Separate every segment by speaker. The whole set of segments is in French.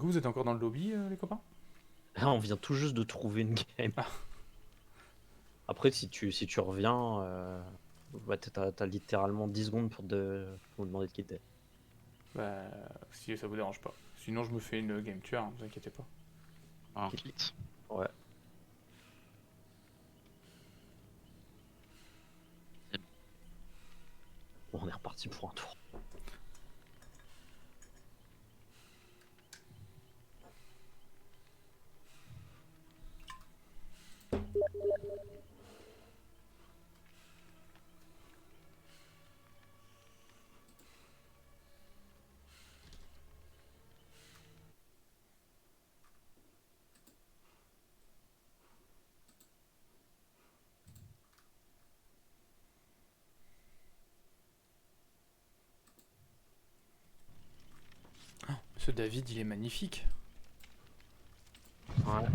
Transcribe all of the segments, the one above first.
Speaker 1: coup, vous êtes encore dans le lobby, les copains?
Speaker 2: Là, on vient tout juste de trouver une game.
Speaker 1: Ah.
Speaker 2: Après, si tu reviens, ouais, t'as littéralement 10 secondes pour me demander de quitter.
Speaker 1: Bah, si ça vous dérange pas. Sinon, je me fais une game tueur, hein, vous inquiétez pas.
Speaker 3: Un kit.
Speaker 2: Ouais. Bon, on est reparti pour un tour.
Speaker 1: Ce David, il est magnifique.
Speaker 2: Ouais.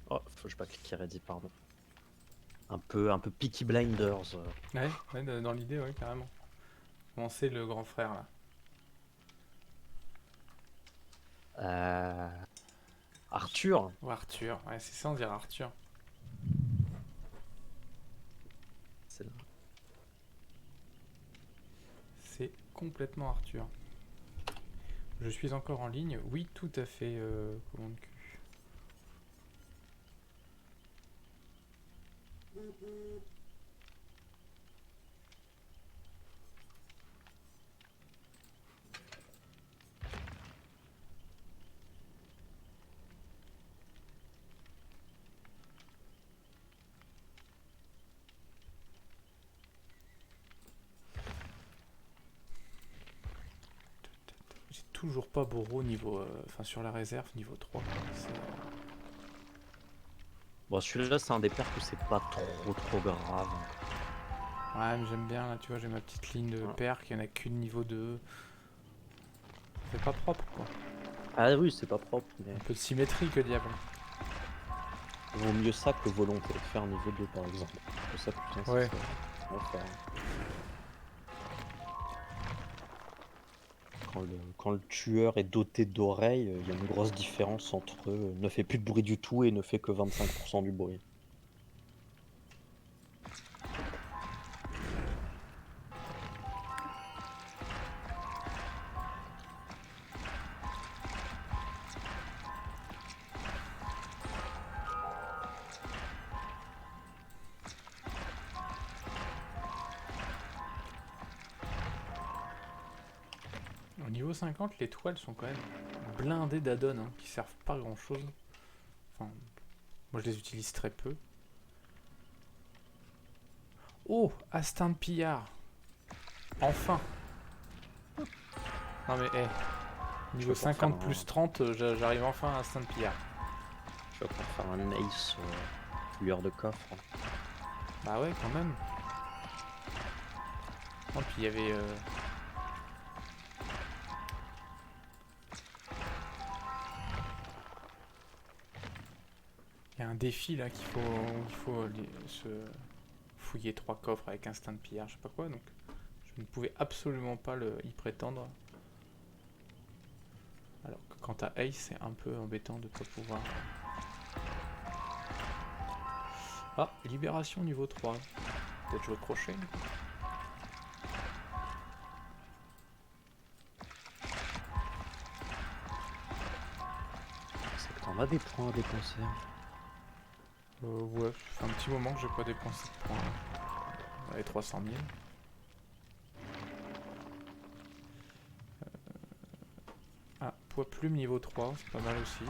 Speaker 2: Oh, faut que je pas cliquer ready, pardon. Un peu Peaky Blinders.
Speaker 1: Ouais, dans l'idée, ouais, carrément. Comment c'est le grand frère, là?
Speaker 2: Arthur.
Speaker 1: Ou Arthur, ouais, c'est ça, on dirait Arthur.
Speaker 2: C'est là.
Speaker 1: C'est complètement Arthur. Je suis encore en ligne, oui, tout à fait, commande Q. J'ai toujours pas Boro niveau, enfin sur la réserve niveau 3.
Speaker 2: Bon, celui-là, c'est un des perks où c'est pas trop grave.
Speaker 1: Ouais, mais j'aime bien, là, tu vois, j'ai ma petite ligne de
Speaker 2: Ouais.
Speaker 1: perk, il y en a qu'une niveau 2. C'est pas propre, quoi.
Speaker 2: Ah oui, c'est pas propre, mais
Speaker 1: Un peu de symétrie, que diable.
Speaker 2: vaut mieux ça que volonté de faire niveau 2 par exemple. Pour ça, putain,
Speaker 1: Ouais.
Speaker 2: on va faire. Quand le tueur est doté d'oreilles, il y a une grosse différence entre ne fait plus de bruit du tout et ne fait que 25% du bruit.
Speaker 1: Au niveau 50, les toiles sont quand même blindées d'addons, hein, qui servent pas à grand chose. Enfin, moi je les utilise très peu. Oh, Astin de pillard. Enfin. Non mais, niveau
Speaker 2: Je vais encore
Speaker 1: 50
Speaker 2: faire
Speaker 1: plus 30, j'arrive enfin à Astin de pillard.
Speaker 2: Je vais encore faire un ace fouilleur de coffre.
Speaker 1: Bah ouais, quand même. Non, puis il y avait... Il y a un défi là il faut se fouiller 3 coffres avec instinct de pillard, je sais pas quoi, donc je ne pouvais absolument pas y prétendre. Alors que quant à Ace, c'est un peu embêtant de ne pas pouvoir... Ah, libération niveau 3. Peut-être jouer crochet.
Speaker 2: C'est que t'en as des points à dépenser.
Speaker 1: Ouais, ça fait un petit moment que j'ai pas dépensé de points. Dans les 300 000. Ah, poids plume niveau 3, c'est pas mal aussi.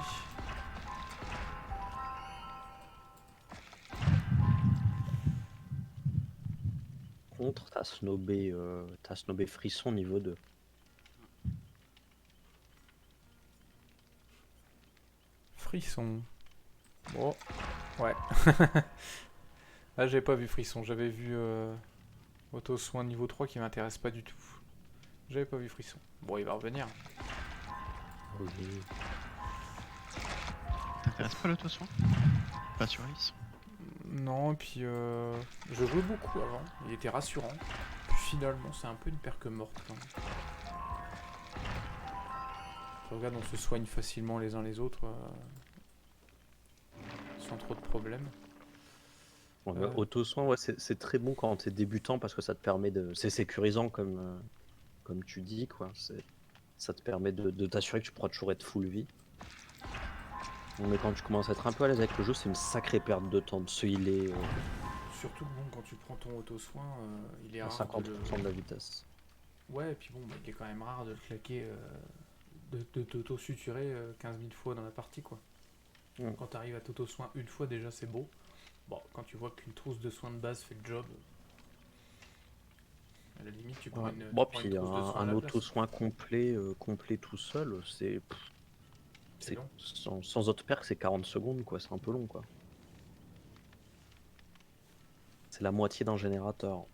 Speaker 2: Contre, t'as snobé frisson niveau 2.
Speaker 1: Frisson. Bon, ouais. Là, j'ai pas vu Frisson, j'avais vu Auto-soin niveau 3 qui m'intéresse pas du tout. J'avais pas vu Frisson. Bon, il va revenir.
Speaker 2: Oui.
Speaker 3: T'intéresse pas l'auto-soin? Pas sur Ace.
Speaker 1: Non, et puis je jouais beaucoup avant, il était rassurant. Puis finalement, c'est un peu une perque morte quand même. Regarde, on se soigne facilement les uns les autres sans trop de problèmes.
Speaker 2: Ouais, auto-soin, ouais, c'est très bon quand t'es débutant parce que ça te permet de. C'est sécurisant comme tu dis, quoi. Ça te permet de t'assurer que tu pourras toujours être full vie. Mais quand tu commences à être un peu à l'aise avec le jeu, c'est une sacrée perte de temps de se healer
Speaker 1: Surtout que bon, quand tu prends ton auto-soin, il est
Speaker 2: à
Speaker 1: rare de le...
Speaker 2: 50% de la vitesse.
Speaker 1: Ouais, et puis bon, bah, il est quand même rare de le claquer, de t'auto-suturer 15 000 fois dans la partie, quoi.
Speaker 2: Mm.
Speaker 1: Quand t'arrives à t'auto-soin une fois, déjà, c'est beau. Bon, quand tu vois qu'une trousse de soins de base fait le job, à la limite, tu prends
Speaker 2: Ouais.
Speaker 1: une,
Speaker 2: Bon,
Speaker 1: tu prends une
Speaker 2: puis
Speaker 1: trousse de soins à
Speaker 2: un
Speaker 1: la place.
Speaker 2: auto-soin complet tout seul,
Speaker 1: C'est long.
Speaker 2: sans autre perk, c'est 40 secondes, quoi. C'est un peu long, quoi. C'est la moitié d'un générateur.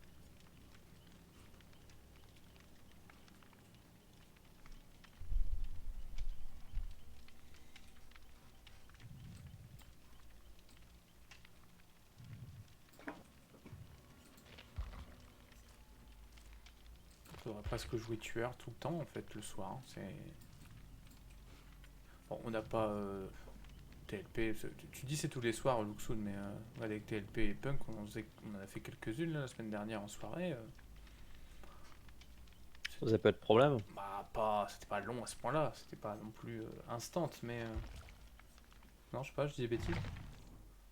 Speaker 1: Faudrait presque jouer tueur tout le temps, en fait, le soir. Hein. C'est... Bon, on n'a pas TLP. Tu dis c'est tous les soirs, Luxoon, mais avec TLP et Punk, on en a fait quelques-unes là, la semaine dernière en soirée.
Speaker 2: Ça peut être problème.
Speaker 1: Bah, pas, c'était pas long à ce point-là, c'était pas non plus instant, mais. Non, je sais pas, je dis des bêtises.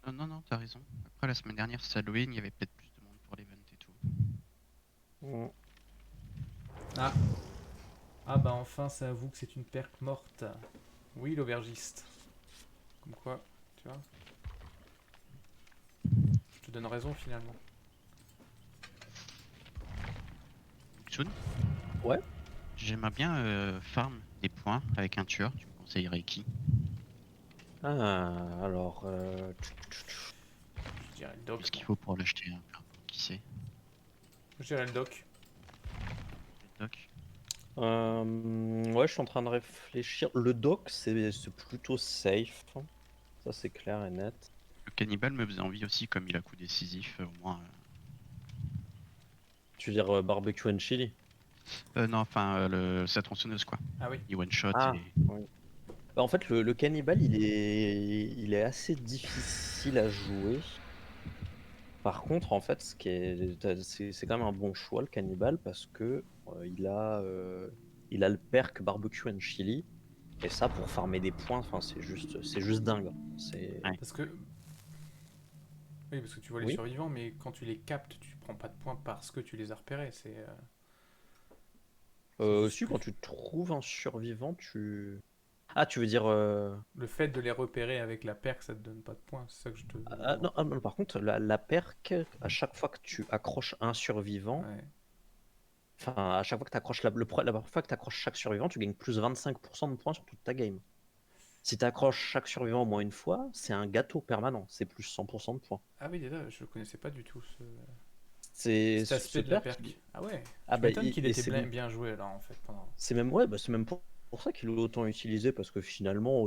Speaker 3: Non, non, t'as raison. Après, la semaine dernière, c'est Halloween, il y avait peut-être plus de monde pour l'event et tout.
Speaker 2: Mm.
Speaker 1: Ah. Ah bah enfin, ça avoue que c'est une perque morte. Oui, l'aubergiste. Comme quoi, tu vois. Je te donne raison finalement.
Speaker 3: Tsun,
Speaker 2: Ouais.
Speaker 3: j'aimerais bien farm des points avec un tueur. Tu me conseillerais qui?
Speaker 2: Ah, alors.
Speaker 1: Je dirais le doc.
Speaker 3: Qu'est-ce qu'il
Speaker 1: Moi.
Speaker 3: faut pour l'acheter? Peu importe qui c'est.
Speaker 1: Je dirais le doc.
Speaker 3: Le doc.
Speaker 2: Ouais, je suis en train de réfléchir. Le doc, c'est plutôt safe. Ça, c'est clair et net.
Speaker 3: Le cannibale me faisait envie aussi, comme il a coup décisif, au moins.
Speaker 2: Tu veux dire barbecue and chili?
Speaker 3: Non, enfin, sa tronçonneuse, quoi.
Speaker 1: Ah oui.
Speaker 3: Il one shot
Speaker 2: Ah,
Speaker 3: et.
Speaker 2: oui. Bah, en fait, le cannibale, il est assez difficile à jouer. Par contre, en fait, c'est quand même un bon choix, le cannibale, parce que il a le perk barbecue and chili. Et ça, pour farmer des points, enfin, c'est juste dingue.
Speaker 3: Ouais.
Speaker 1: Parce que. Oui, parce que tu vois les
Speaker 2: Oui.
Speaker 1: survivants, mais quand tu les captes, tu prends pas de points parce que tu les as repérés. C'est juste
Speaker 2: Si,
Speaker 1: que
Speaker 2: quand tu trouves un survivant, tu. Ah, tu veux dire.
Speaker 1: le fait de les repérer avec la perque, ça te donne pas de points. C'est ça que je te demande.
Speaker 2: Non, non, par contre, la perk, à chaque fois que tu accroches un survivant,
Speaker 1: Ouais.
Speaker 2: enfin, à chaque fois que tu accroches la première fois que tu accroches chaque survivant, tu gagnes plus 25% de points sur toute ta game. Si tu accroches chaque survivant au moins une fois, c'est un gâteau permanent, c'est plus 100% de points.
Speaker 1: Ah oui, déjà, je connaissais pas du tout
Speaker 2: C'est
Speaker 1: cet
Speaker 2: ce
Speaker 1: aspect de la
Speaker 2: perk.
Speaker 1: perque. Ah ouais.
Speaker 2: Ah
Speaker 1: Tu
Speaker 2: bah,
Speaker 1: m'étonnes qu'il
Speaker 2: et
Speaker 1: était bien joué là en fait pendant.
Speaker 2: c'est même ouais, bah, c'est même pour ça qu'il est autant utilisé parce que finalement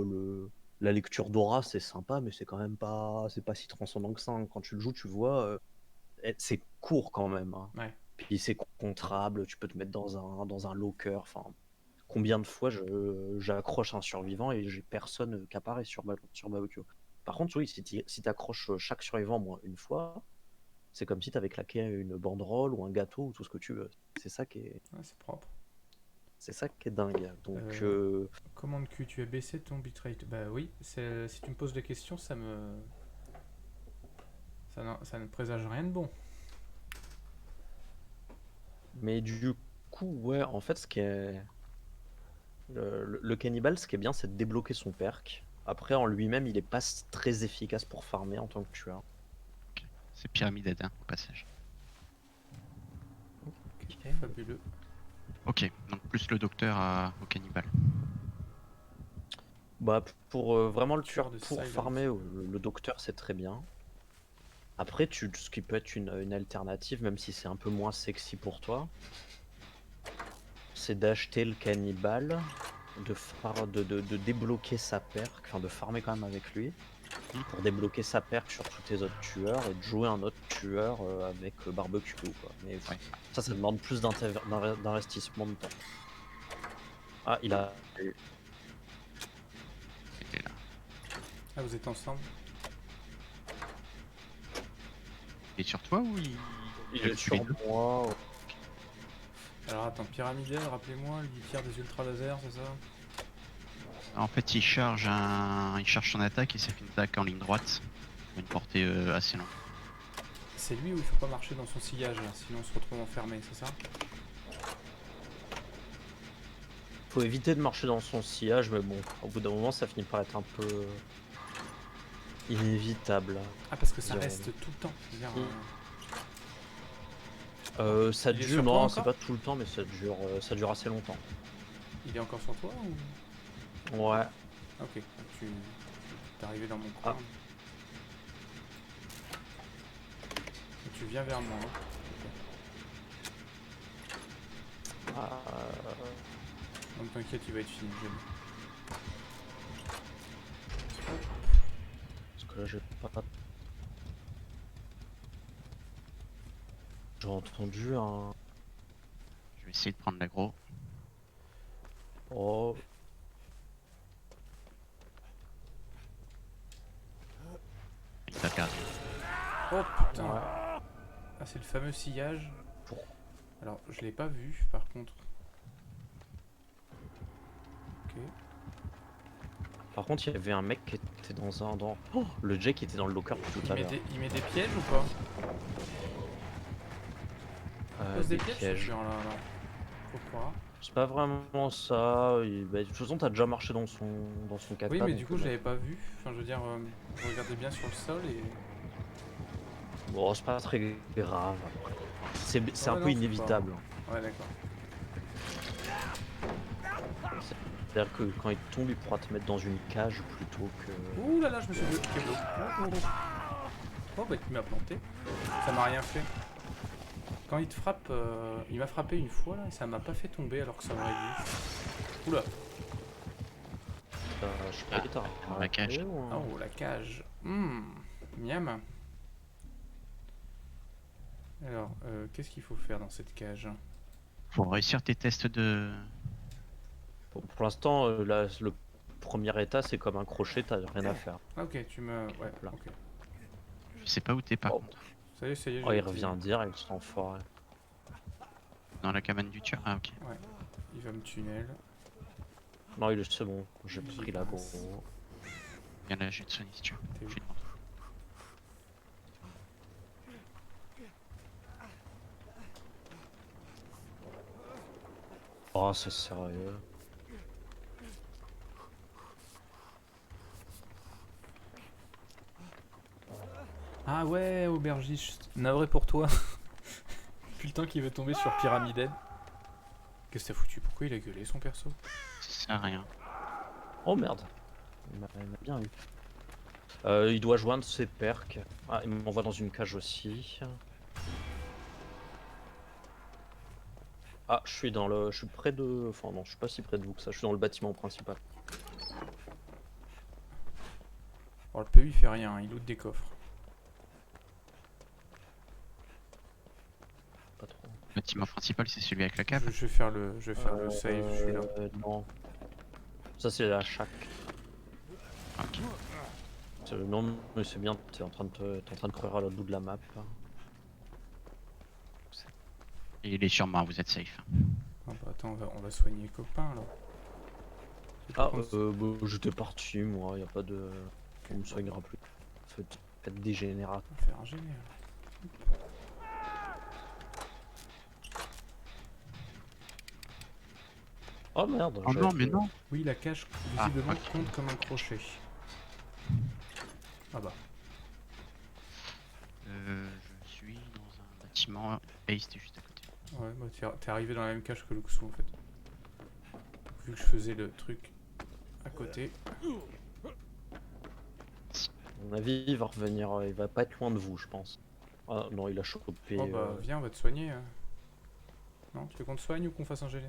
Speaker 2: la lecture d'aura c'est sympa, mais c'est quand même pas si transcendant que ça, hein. Quand tu le joues, tu vois, c'est court quand même, hein.
Speaker 1: Ouais.
Speaker 2: Puis c'est contrable, tu peux te mettre dans un locker. Enfin, combien de fois j'accroche un survivant et j'ai personne qui apparaît sur barbecue. Par contre, oui, si t'accroches chaque survivant moins une fois, c'est comme si t'avais claqué une banderole ou un gâteau ou tout ce que tu veux. C'est ça qui est,
Speaker 1: Ouais, c'est propre.
Speaker 2: c'est ça qui est dingue. Donc,
Speaker 1: Commande Q, tu as baissé ton bitrate. Bah oui, si tu me poses des questions, ça ne présage rien de bon.
Speaker 2: mais du coup, ouais, en fait, ce qui est le cannibale, ce qui est bien, c'est de débloquer son perk. Après, en lui-même, il est pas très efficace pour farmer en tant que tueur.
Speaker 3: C'est pyramide Adin, au passage.
Speaker 1: Fabuleux.
Speaker 3: Ok, donc plus le docteur au cannibale.
Speaker 2: Bah, pour vraiment le
Speaker 1: Tueur
Speaker 2: tueur
Speaker 1: de
Speaker 2: pour
Speaker 1: silence.
Speaker 2: farmer, le docteur, c'est très bien. Après, ce qui peut être une alternative, même si c'est un peu moins sexy pour toi, c'est d'acheter le cannibale, de débloquer sa perk, enfin de farmer quand même avec lui, pour débloquer sa perk sur tous tes autres tueurs et de jouer un autre tueur avec barbecue, quoi. Mais
Speaker 3: Ouais.
Speaker 2: ça demande plus d'investissement de temps. Ah, il a.
Speaker 1: Ah, vous êtes ensemble?
Speaker 3: Il est sur toi ou
Speaker 2: Il
Speaker 3: a
Speaker 2: est
Speaker 3: tué
Speaker 2: sur
Speaker 3: deux
Speaker 2: moi.
Speaker 1: Alors attends, pyramidal, rappelez-moi, lui il tire des ultra lasers, c'est ça?
Speaker 3: En fait, il charge son attaque et ça fait une attaque en ligne droite. Pour une portée assez longue.
Speaker 1: C'est lui où il faut pas marcher dans son sillage, là, sinon on se retrouve enfermé, c'est ça?
Speaker 2: Faut éviter de marcher dans son sillage, mais bon, au bout d'un moment, ça finit par être un peu inévitable.
Speaker 1: Ah, parce que ça
Speaker 2: Dirons-nous.
Speaker 1: reste tout le temps. C'est-à-dire,
Speaker 2: Ça
Speaker 1: Il est
Speaker 2: dure,
Speaker 1: sur toi
Speaker 2: non,
Speaker 1: encore
Speaker 2: c'est pas tout le temps, mais ça dure assez longtemps.
Speaker 1: il est encore sur toi ou...
Speaker 2: Ouais.
Speaker 1: Ok, donc t'es arrivé dans mon coin.
Speaker 2: Ah.
Speaker 1: Et tu viens vers moi. Hein. Donc t'inquiète, il va être fini.
Speaker 2: Parce que là, j'ai pas. J'ai entendu un.
Speaker 3: Je vais essayer de prendre l'aggro.
Speaker 2: Oh.
Speaker 3: Il t'a perdu.
Speaker 1: Oh putain.
Speaker 2: Ouais.
Speaker 1: Ah, c'est le fameux sillage.
Speaker 2: Pour-
Speaker 1: Alors, je l'ai pas vu par contre. Ok.
Speaker 2: Par contre, il y avait un mec qui était dans un. Oh, le Jay qui était dans le locker tout à l'heure.
Speaker 1: Il met des pièges ou pas? Il pose des
Speaker 2: Des
Speaker 1: pièges,
Speaker 2: pièges.
Speaker 1: ce genre là. Faut croire.
Speaker 2: C'est pas vraiment ça. De toute façon, t'as déjà marché dans son kata.
Speaker 1: Oui, mais
Speaker 2: donc
Speaker 1: du coup, je l'avais pas vu. Enfin, je veux dire, je regardais bien sur le sol et.
Speaker 2: Bon, c'est pas très grave. C'est
Speaker 1: Ouais,
Speaker 2: un
Speaker 1: non,
Speaker 2: peu
Speaker 1: c'est
Speaker 2: inévitable.
Speaker 1: Ouais, d'accord.
Speaker 2: C'est-à-dire que quand il tombe, il pourra te mettre dans une cage plutôt que.
Speaker 1: Ouh là là, je me suis bloqué. Oh, bah, tu m'as planté. Ça m'a rien fait. Quand il te frappe, il m'a frappé une fois là et ça m'a pas fait tomber alors que ça aurait dû. Oula.
Speaker 2: Je sais pas, t'as
Speaker 3: dans la cage.
Speaker 2: ou un-
Speaker 1: Oh, la cage. Miam. Alors, qu'est-ce qu'il faut faire dans cette cage?
Speaker 3: Faut réussir tes tests de.
Speaker 2: Pour l'instant, là, le premier état, c'est comme un crochet, t'as rien à faire.
Speaker 1: Ok, tu me... Ouais,
Speaker 2: Là.
Speaker 1: ok.
Speaker 3: Je sais pas où t'es par
Speaker 2: Oh.
Speaker 3: contre.
Speaker 1: Ça y est,
Speaker 2: Oh, il revient dire, il s'enfoire.
Speaker 3: Dans la cabane du tueur. Ah ok.
Speaker 1: Il va me tunnel.
Speaker 2: Non, c'est bon, j'ai
Speaker 1: J'y
Speaker 2: pris la go.
Speaker 1: passe.
Speaker 3: Viens là, j'ai de Sony si tu veux.
Speaker 1: T'es où?
Speaker 3: Je suis devant toi.
Speaker 2: Oh, c'est sérieux.
Speaker 1: Ah ouais, aubergiste. Navré pour toi. Depuis le temps qu'il veut tomber sur Pyramiden. Qu'est-ce que t'as foutu? Pourquoi il a gueulé son perso?
Speaker 3: Ça sert à rien.
Speaker 2: Oh merde. Il m'a bien eu. Il doit joindre ses perks. Ah, il m'envoie dans une cage aussi. Ah, je suis près de. Enfin non, je suis pas si près de vous que ça. Je suis dans le bâtiment principal.
Speaker 1: Alors le PE il fait rien, il loot des coffres.
Speaker 2: Pas trop.
Speaker 3: Le bâtiment principal, c'est celui avec la cave.
Speaker 1: Je vais faire le save, je suis là.
Speaker 2: Non. Ça c'est la chaque.
Speaker 3: Ok.
Speaker 2: Non, mais c'est bien. T'es en train de courir à l'autre bout de la map. Là.
Speaker 3: Et il est sur moi, vous êtes safe.
Speaker 1: Ah bah attends, on va soigner les copains alors.
Speaker 2: Ah, j'étais parti, moi. Y a pas de. On me soignera plus. Faites dégénérat.
Speaker 1: On va faire un génie.
Speaker 2: Oh merde.
Speaker 3: Oh non, mais non.
Speaker 1: Oui, la cage
Speaker 3: Ah,
Speaker 1: visiblement
Speaker 3: ok.
Speaker 1: compte comme un crochet. Ah bah.
Speaker 3: Je suis dans un bâtiment. Ace, t'es juste à côté.
Speaker 1: Ouais, bah t'es arrivé dans la même cage que Luxu en fait. Vu que je faisais le truc à côté.
Speaker 2: À mon avis, il va revenir. Il va pas être loin de vous, je pense. Ah non, il a chopé.
Speaker 1: Oh bah viens, on va te soigner. Non, tu veux qu'on te soigne ou qu'on fasse un GG?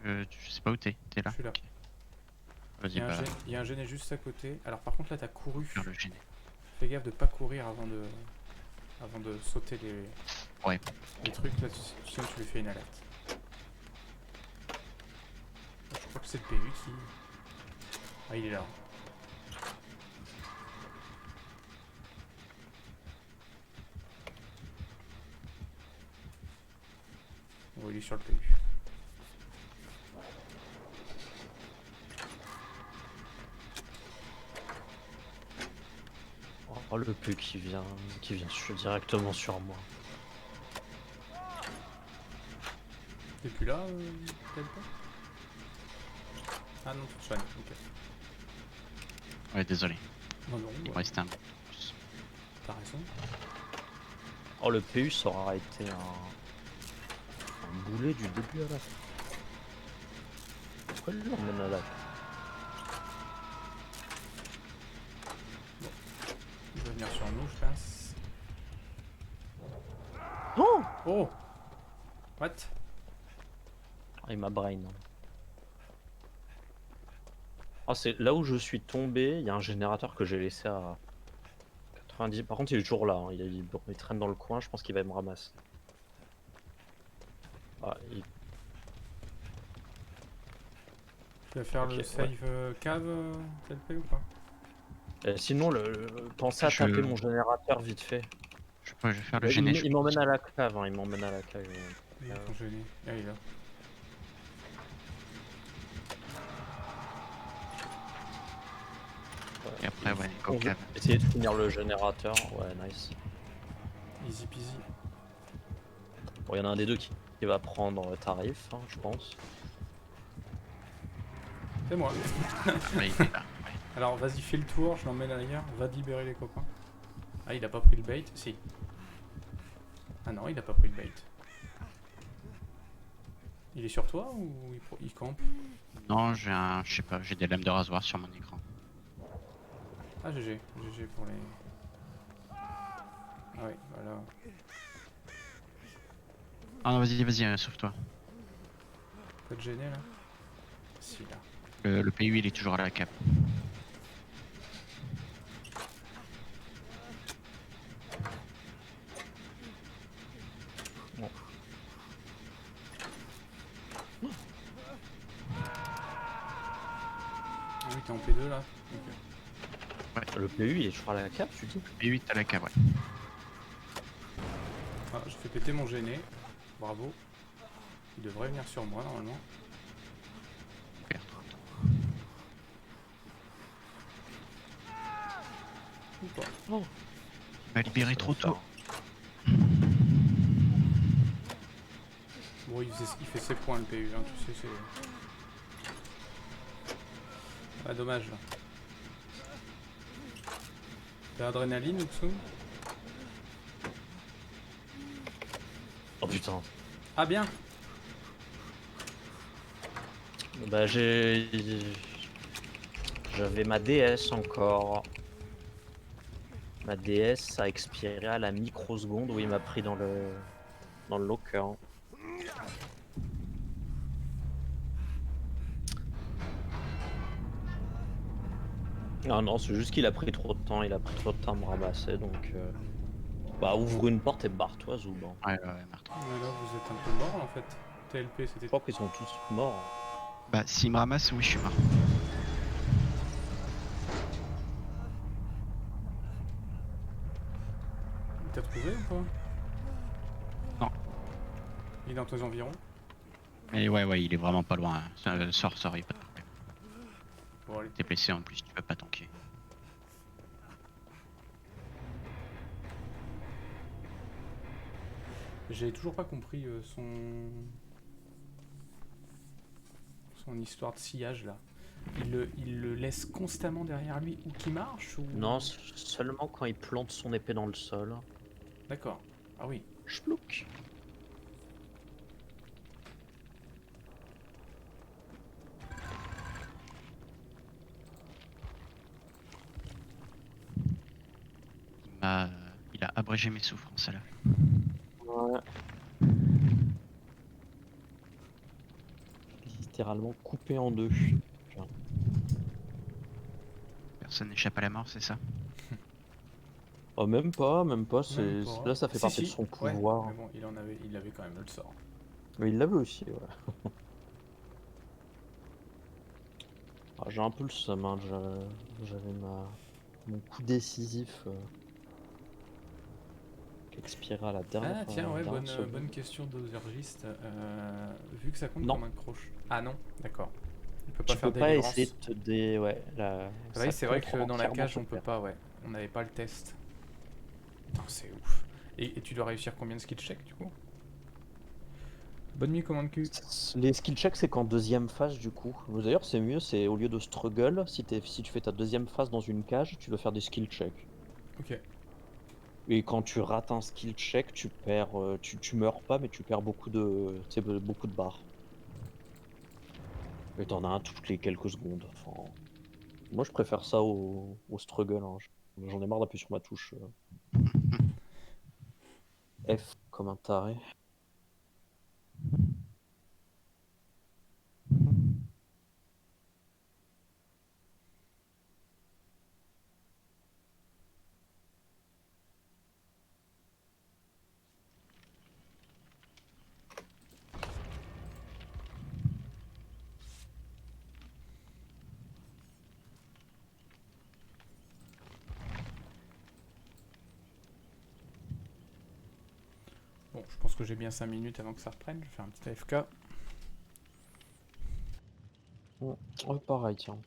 Speaker 3: Je sais pas où t'es. T'es là?
Speaker 1: Je suis là.
Speaker 3: Ok.
Speaker 1: Il
Speaker 3: Vas-y,
Speaker 1: y, a un
Speaker 3: bah,
Speaker 1: gène- il y a un gêné juste à côté. Alors par contre là t'as couru.
Speaker 3: faire le gêner.
Speaker 1: Fais gaffe de pas courir avant de sauter
Speaker 3: Ouais.
Speaker 1: les trucs là, sinon tu lui fais une alerte. Je crois que c'est le PU qui... Ah, il est là. Oh, il est sur le PU.
Speaker 2: Oh, le peu qui vient directement sur moi.
Speaker 1: T'es plus là, TLP? Ah non, tu te soignes, ok.
Speaker 3: Ouais, désolé.
Speaker 1: Non, non,
Speaker 3: Il me
Speaker 1: ouais,
Speaker 3: restait un.
Speaker 1: t'as raison.
Speaker 2: Oh, le PU ça aura été un boulet du début à la fin. Pourquoi il l'emmène à la fin?
Speaker 1: Il va venir sur nous, je pense.
Speaker 2: Oh,
Speaker 1: Oh! What?
Speaker 2: ah, il m'a brain. Ah, c'est là où je suis tombé, il y a un générateur que j'ai laissé à 90. Par contre, il est toujours là, hein. Il traîne dans le coin, je pense qu'il va me ramasser. Ah,
Speaker 1: Tu vas faire
Speaker 2: Ok,
Speaker 1: le
Speaker 2: ouais.
Speaker 1: save cave TLP ou pas?
Speaker 2: Sinon, pensez à
Speaker 3: Je-
Speaker 2: taper mon générateur vite fait.
Speaker 3: Je vais faire le
Speaker 2: Il
Speaker 3: gêner.
Speaker 2: il m'emmène à la cave, hein, il m'emmène à la cave.
Speaker 1: Il est ton gêné. Ah, il est là.
Speaker 3: Et après, ouais,
Speaker 2: On
Speaker 3: coca.
Speaker 2: veut essayer de finir le générateur, ouais, nice.
Speaker 1: Easy peasy.
Speaker 2: Bon, il y en a un des deux qui va prendre tarif, hein, je pense.
Speaker 1: C'est moi.
Speaker 3: Ouais, il est là. Ouais.
Speaker 1: Alors vas-y, fais le tour, je l'emmène ailleurs, va libérer les copains. Ah, il a pas pris le bait? Si. Ah non, il a pas pris le bait. Il est sur toi ou il campe?
Speaker 3: Non, je sais pas, j'ai des lames de rasoir sur mon écran.
Speaker 1: Ah, GG. GG pour les... Ah oui, voilà.
Speaker 3: Ah non, vas-y, sauve-toi.
Speaker 1: Pas de gêner là? Si, là.
Speaker 3: Le PU, il est toujours à la cape.
Speaker 2: Bon.
Speaker 1: Ah oui, t'es en P2 là? Ok.
Speaker 2: Le PU il est toujours à la cave, tu dis?
Speaker 3: PU, t'as la cape, ouais.
Speaker 1: Ah, je fais péter mon gêné. Bravo. Il devrait venir sur moi normalement.
Speaker 3: Super.
Speaker 1: Ou pas.
Speaker 2: Oh.
Speaker 3: Il m'a libéré trop tôt.
Speaker 1: Bon, il fait ses points le PU, hein, tu sais, c'est... Ah, dommage là. T'as adrénaline ou Tsum?
Speaker 2: Oh putain.
Speaker 1: Ah bien!
Speaker 2: Bah j'avais ma DS encore. Ma DS a expiré à la microseconde où il m'a pris dans le locker. Ah non, c'est juste qu'il a pris trop de temps, il a pris trop de temps à me ramasser, donc bah ouvre une porte et barre-toi, Zoub. Hein.
Speaker 3: Ouais, Martin.
Speaker 1: Mais là, vous êtes un peu mort en fait. TLP,
Speaker 2: Je
Speaker 1: c'était...
Speaker 2: crois qu'ils sont tous morts.
Speaker 3: Bah, s'il me ramasse, oui, je suis mort.
Speaker 1: Il t'a trouvé ou pas?
Speaker 3: Non.
Speaker 1: Il est dans tes environs?
Speaker 3: Mais ouais, il est vraiment pas loin. Sors, y'a pas de problème.
Speaker 1: Bon, allez.
Speaker 3: T'es blessé en plus, tu peux pas tanker.
Speaker 1: J'ai toujours pas compris son histoire de sillage là. Il le laisse constamment derrière lui ou qu'il marche ou...
Speaker 2: Non, seulement quand il plante son épée dans le sol.
Speaker 1: D'accord. Ah oui.
Speaker 2: Schlouk.
Speaker 3: Il a abrégé mes souffrances là.
Speaker 2: Ouais. Littéralement coupé en deux.
Speaker 3: Personne n'échappe à la mort, c'est ça?
Speaker 2: Oh même pas, c'est
Speaker 1: Même pas.
Speaker 2: là ça fait
Speaker 1: Si,
Speaker 2: partie
Speaker 1: si.
Speaker 2: de son
Speaker 1: Ouais,
Speaker 2: pouvoir.
Speaker 1: mais bon, il avait quand même le sort.
Speaker 2: Mais il l'avait aussi, ouais. Ah, j'ai un peu le seum, hein, j'avais mon coup décisif qui expira à la
Speaker 1: Ah tiens, ouais,
Speaker 2: dernière
Speaker 1: bonne
Speaker 2: seconde.
Speaker 1: question d'aubergiste. Vu que ça compte
Speaker 2: Non,
Speaker 1: comme un croche. Ah non, d'accord. Il peut pas
Speaker 2: tu
Speaker 1: faire
Speaker 2: peux pas essayer
Speaker 1: délivrance.
Speaker 2: de ouais,
Speaker 1: Ah bah oui,
Speaker 2: ça
Speaker 1: c'est vrai
Speaker 2: contre
Speaker 1: que dans la
Speaker 2: entièrement
Speaker 1: cage
Speaker 2: ce
Speaker 1: on peut
Speaker 2: père.
Speaker 1: pas, ouais. On n'avait pas le test. Putain, c'est ouf. Et tu dois réussir combien de skill check du coup? Bonne nuit, commande Q.
Speaker 2: Les skill checks, c'est qu'en deuxième phase, du coup. D'ailleurs, c'est mieux, c'est au lieu de struggle, si tu fais ta deuxième phase dans une cage, tu dois faire des skill checks.
Speaker 1: Ok.
Speaker 2: Et quand tu rates un skill check, tu perds, tu meurs pas, mais tu perds beaucoup de, tu sais, beaucoup de barres. Et t'en as un toutes les quelques secondes. Enfin, moi, je préfère ça au struggle, hein. J'en ai marre d'appuyer sur ma touche F comme un taré.
Speaker 1: Bon, je pense que j'ai bien 5 minutes avant que ça reprenne. Je vais faire un petit AFK.
Speaker 2: Ouais, pareil, tiens.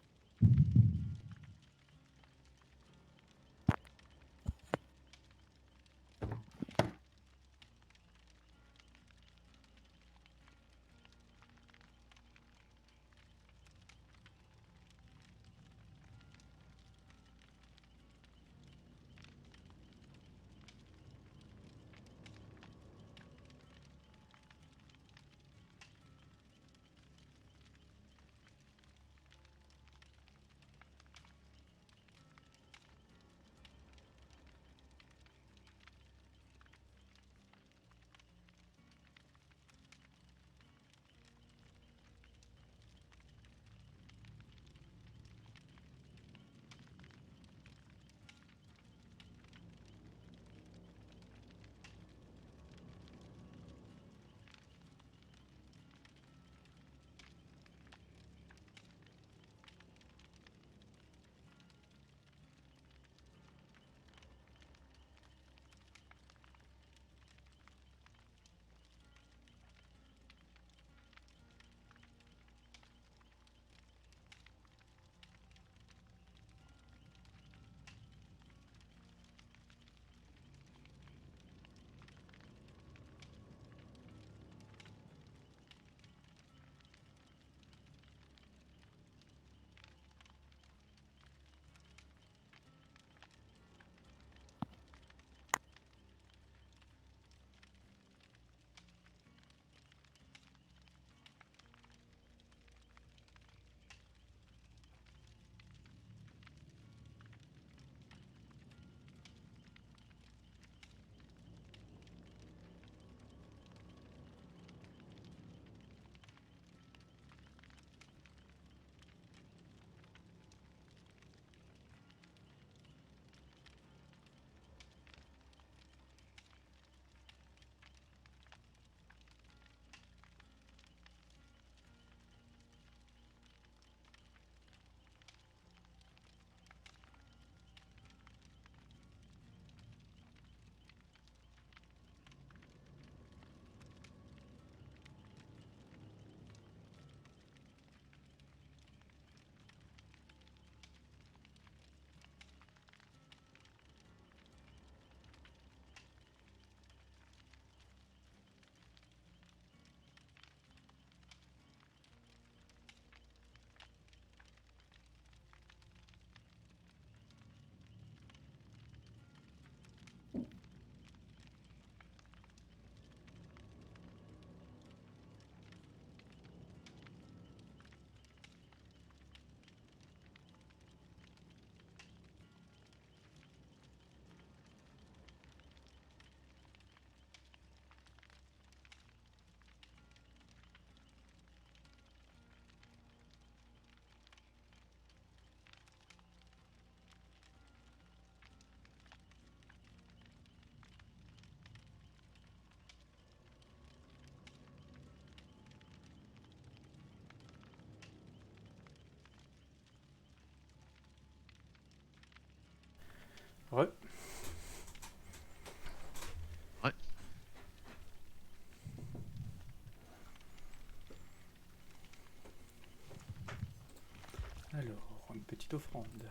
Speaker 1: petite offrande.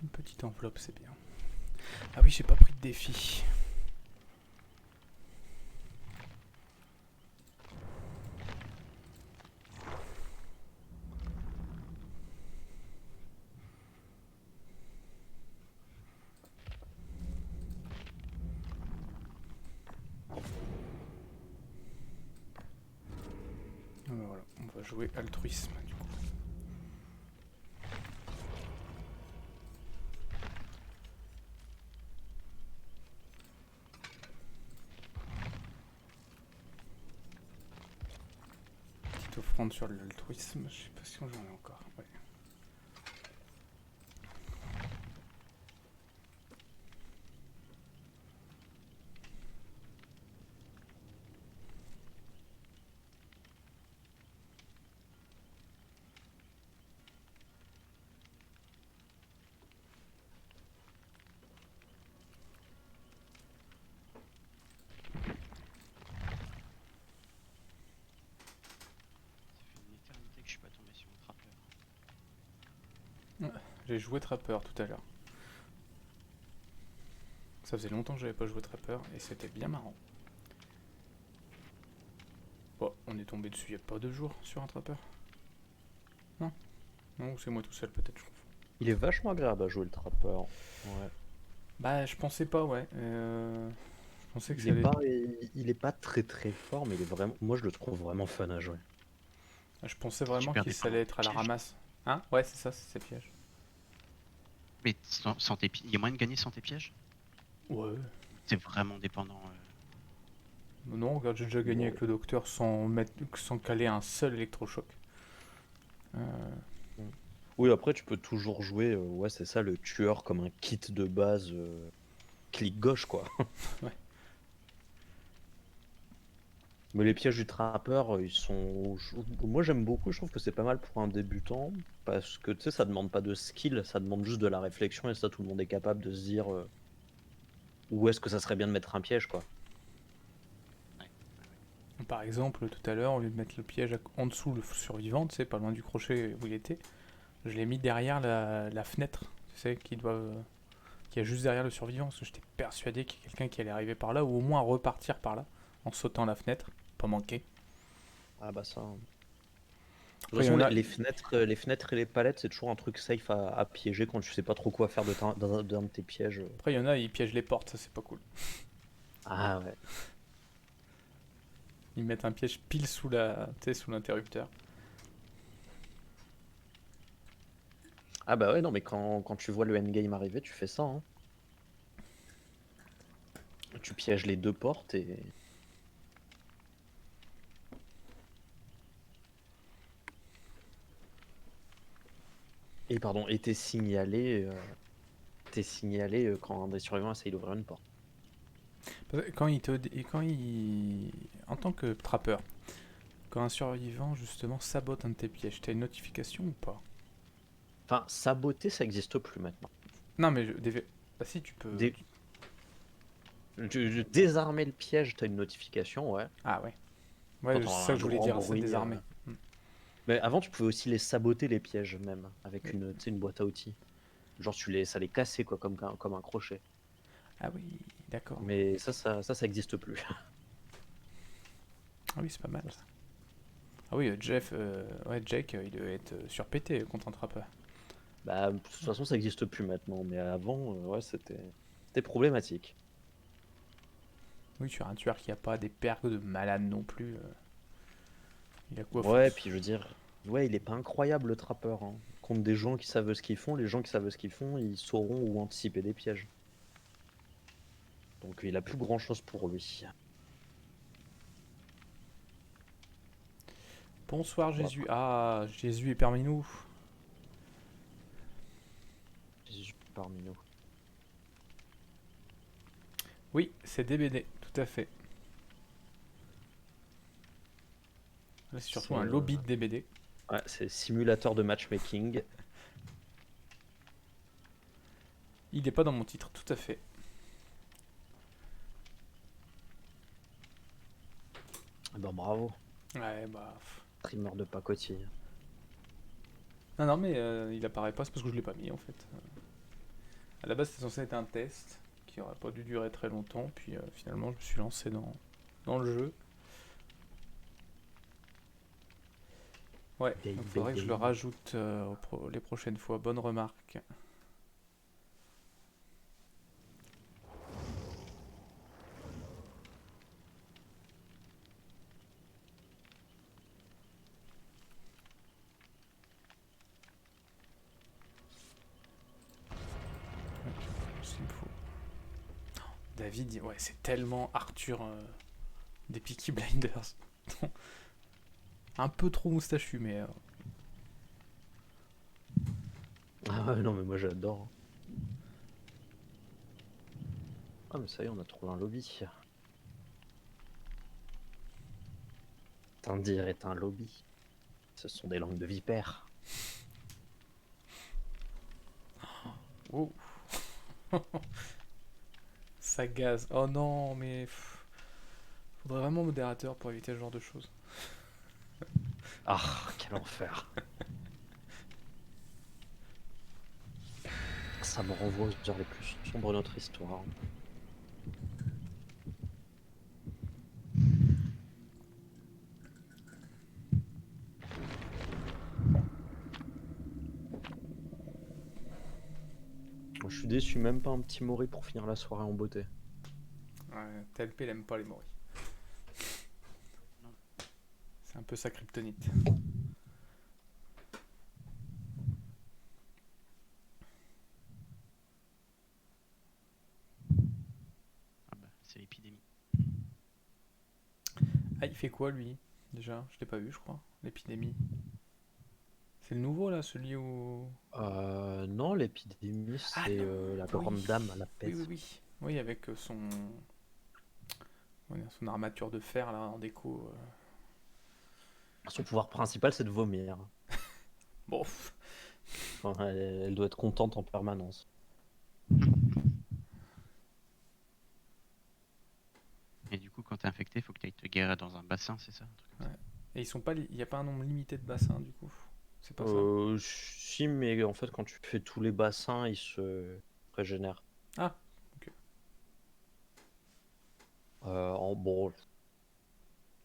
Speaker 1: Une petite enveloppe, c'est bien. Ah oui, j'ai pas pris de défi. Ah ben voilà, on va jouer altruisme du coup. Petite offrande sur l'altruisme, je sais pas si j'en ai encore. Ouais.
Speaker 3: Ça fait une éternité que je suis pas tombé sur un trappeur.
Speaker 1: J'ai joué Trapper tout à l'heure. Ça faisait longtemps que j'avais pas joué Trapper et c'était bien marrant. Bon, on est tombé dessus il y a pas 2 jours sur un Trapper. Non? Non, ou c'est moi tout seul peut-être, je confonds.
Speaker 2: Il est vachement agréable à jouer le trappeur. Ouais.
Speaker 1: Bah, je pensais pas, ouais. Je pensais que ça
Speaker 2: Il est
Speaker 1: allait...
Speaker 2: pas, il est pas très très fort, mais il est vraiment, moi je le trouve vraiment fun à jouer.
Speaker 1: Je pensais vraiment
Speaker 3: Super
Speaker 1: qu'il
Speaker 3: dépendant
Speaker 1: allait
Speaker 3: des
Speaker 1: être à la
Speaker 3: pièges.
Speaker 1: ramasse. Hein? Ouais, c'est ça, c'est ces pièges.
Speaker 3: Mais sans tes il y a moyen de gagner sans tes pièges?
Speaker 1: Ouais.
Speaker 3: C'est vraiment dépendant.
Speaker 1: Non, regarde, j'ai déjà gagné
Speaker 2: Bon.
Speaker 1: avec le docteur sans caler un seul électrochoc. Euh,
Speaker 2: Oui, après tu peux toujours jouer, ouais c'est ça, le tueur comme un kit de base, clic gauche quoi.
Speaker 1: Ouais.
Speaker 2: Mais les pièges du trappeur, ils sont. Moi j'aime beaucoup, je trouve que c'est pas mal pour un débutant, parce que tu sais, ça demande pas de skill, ça demande juste de la réflexion, et ça tout le monde est capable de se dire où est-ce que ça serait bien de mettre un piège quoi.
Speaker 1: Par exemple, tout à l'heure, au lieu de mettre le piège en dessous le survivant, tu sais, pas loin du crochet où il était, je l'ai mis derrière la fenêtre, tu sais, qui est juste derrière le survivant, parce que j'étais persuadé qu'il y a quelqu'un qui allait arriver par là, ou au moins repartir par là, en sautant la fenêtre, pas manquer.
Speaker 2: Ah bah ça. De toute
Speaker 1: Après, il y
Speaker 2: façon,
Speaker 1: en a,
Speaker 2: les fenêtres et les palettes, c'est toujours un truc safe à piéger quand tu sais pas trop quoi faire d'un de tes pièges.
Speaker 1: après, il y en a, ils piègent les portes, ça c'est pas cool.
Speaker 2: Ah ouais.
Speaker 1: Ils mettent un piège pile sous la, tu sais, sous l'interrupteur.
Speaker 2: Ah bah ouais, non, mais quand tu vois le endgame arriver, tu fais ça, hein. Tu pièges les deux portes et. Et pardon, et t'es signalé quand un des survivants essaye d'ouvrir une porte.
Speaker 1: Parce que en tant que trappeur, quand un survivant justement sabote un de tes pièges, t'as une notification ou pas?
Speaker 2: Enfin, saboter, ça existe plus maintenant.
Speaker 1: Non mais bah si tu peux.
Speaker 2: Dé- Désarmer le piège, t'as une notification, ouais.
Speaker 1: Ah ouais. Ouais,
Speaker 2: Quand
Speaker 1: c'est
Speaker 2: t'entends
Speaker 1: ça
Speaker 2: un
Speaker 1: que je voulais
Speaker 2: grand
Speaker 1: dire, c'est
Speaker 2: bruit.
Speaker 1: désarmé. Hmm.
Speaker 2: Mais avant, tu pouvais aussi les saboter, les pièges, même, avec tu sais, une boîte à outils. Genre, ça les cassait, quoi, comme un crochet.
Speaker 1: Ah oui, d'accord.
Speaker 2: Mais ça existe plus.
Speaker 1: Ah oui, c'est pas mal ça. Ah oui, Jake, il devait être surpété contre un trappeur.
Speaker 2: Bah, de toute façon, ça existe plus maintenant. Mais avant, ouais, c'était problématique.
Speaker 1: Oui, tu as un tueur qui a pas des perks de malade non plus. Il a quoi
Speaker 2: Ouais, puis je veux dire, ouais, il est pas incroyable le trappeur, hein. Contre des gens qui savent ce qu'ils font, les gens qui savent ce qu'ils font, ils sauront où anticiper des pièges. Donc il a plus grand chose pour lui.
Speaker 1: Bonsoir
Speaker 2: Bon,
Speaker 1: Jésus. Ah, Jésus est parmi nous.
Speaker 2: Jésus parmi nous.
Speaker 1: Oui, c'est DBD, tout à fait. Là, c'est surtout
Speaker 2: C'est
Speaker 1: un lobby de DBD.
Speaker 2: ouais, c'est simulateur de matchmaking.
Speaker 1: Il n'est pas dans mon titre, tout à fait.
Speaker 2: Eh ben bravo,
Speaker 1: Ouais, bah.
Speaker 2: streamer de pacotille.
Speaker 1: Non, non, mais il apparaît pas, c'est parce que je l'ai pas mis en fait. À la base, c'était censé être un test qui aurait pas dû durer très longtemps, puis finalement, je me suis lancé dans le jeu. Ouais,
Speaker 2: Day,
Speaker 1: donc
Speaker 2: day,
Speaker 1: faudrait que je le
Speaker 2: day.
Speaker 1: rajoute les prochaines fois. Bonne remarque. S'il me faut. David, ouais, c'est tellement Arthur des Peaky Blinders. Un peu trop moustachu, mais
Speaker 2: Ah ouais, non, mais moi j'adore. Ah, mais ça y est, on a trouvé un lobby. Tindir est un lobby. Ce sont des langues de vipère.
Speaker 1: oh, ça gaze. Oh non, mais faudrait vraiment un modérateur pour éviter ce genre de choses.
Speaker 2: Ah, quel enfer. Ça me renvoie aux heures les plus sombres de notre histoire. Je suis déçu, même pas un petit Mori pour finir la soirée en beauté.
Speaker 1: Ouais, TLP, il aime pas les moris. C'est un peu sa kryptonite.
Speaker 3: Ah bah, c'est l'épidémie.
Speaker 1: Ah, il fait quoi lui? Déjà, je l'ai pas vu, je crois. L'épidémie. C'est le nouveau là, celui où.
Speaker 2: Non, l'épidémie,
Speaker 1: Ah
Speaker 2: c'est
Speaker 1: non,
Speaker 2: la
Speaker 1: oui.
Speaker 2: grande dame, la
Speaker 1: Oui, oui,
Speaker 2: peste.
Speaker 1: oui. Oui, avec son armature de fer là en déco.
Speaker 2: Son pouvoir principal, c'est de vomir.
Speaker 1: Bon,
Speaker 2: Enfin, elle doit être contente en permanence.
Speaker 3: Et du coup, quand t'es infecté, faut que tu ailles te guérir dans un bassin, c'est ça? Un truc comme
Speaker 1: ouais. Et ils sont pas, il y a pas un nombre limité de bassins du coup. C'est pas ça.
Speaker 2: Si, mais en fait, quand tu fais tous les bassins, ils se régénèrent.
Speaker 1: Ah, ok.
Speaker 2: Bon,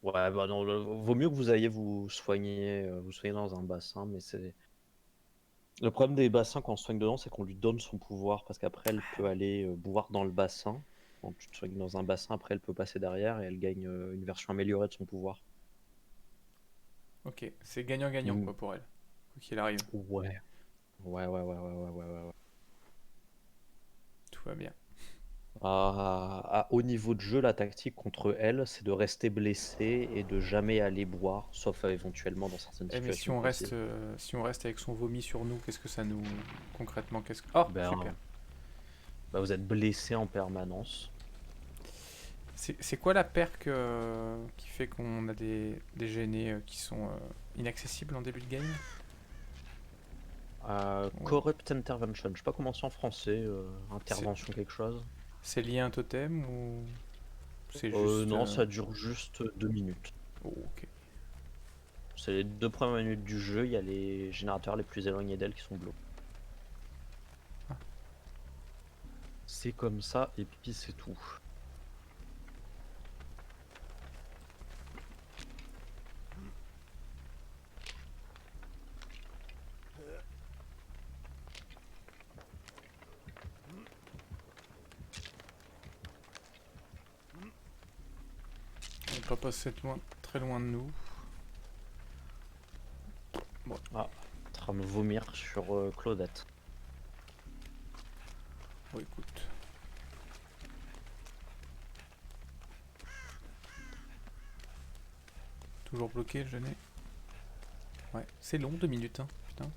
Speaker 2: ouais, bah non, vaut mieux que vous ayez vous soigner dans un bassin, mais c'est le problème des bassins quand on se soigne dedans, c'est qu'on lui donne son pouvoir parce qu'après elle peut aller boire dans le bassin. Quand tu te soignes dans un bassin, après elle peut passer derrière et elle gagne une version améliorée de son pouvoir.
Speaker 1: Ok, c'est gagnant-gagnant
Speaker 2: Mm.
Speaker 1: quoi pour elle. Quoi qu'il arrive,
Speaker 2: Ouais, ouais.
Speaker 1: tout va bien.
Speaker 2: À haut niveau de jeu, la tactique contre elle, c'est de rester blessé et de jamais aller boire, sauf éventuellement dans certaines
Speaker 1: Eh mais
Speaker 2: situations précises.
Speaker 1: si on reste avec son vomi sur nous, qu'est-ce que ça nous concrètement qu'est-ce que. Oh, super.
Speaker 2: Ben, bah, vous êtes blessé en permanence.
Speaker 1: C'est quoi la perk qui fait qu'on a des gênés qui sont inaccessibles en début de game? Ouais.
Speaker 2: Corrupt Intervention, je sais pas comment c'est en français,
Speaker 1: C'est
Speaker 2: intervention quelque chose.
Speaker 1: c'est lié à un totem ou c'est juste.
Speaker 2: Non, ça dure juste 2 minutes.
Speaker 1: Oh, ok.
Speaker 2: C'est les 2 premières minutes du jeu, il y a les générateurs les plus éloignés d'elle qui sont bloqués.
Speaker 1: Ah.
Speaker 2: C'est comme ça, et puis c'est tout.
Speaker 1: On va pas passer très loin de nous. Bon,
Speaker 2: Ah, en train de vomir sur Claudette.
Speaker 1: bon écoute. Toujours bloqué le genêt. Ouais, c'est long 2 minutes, hein. Putain.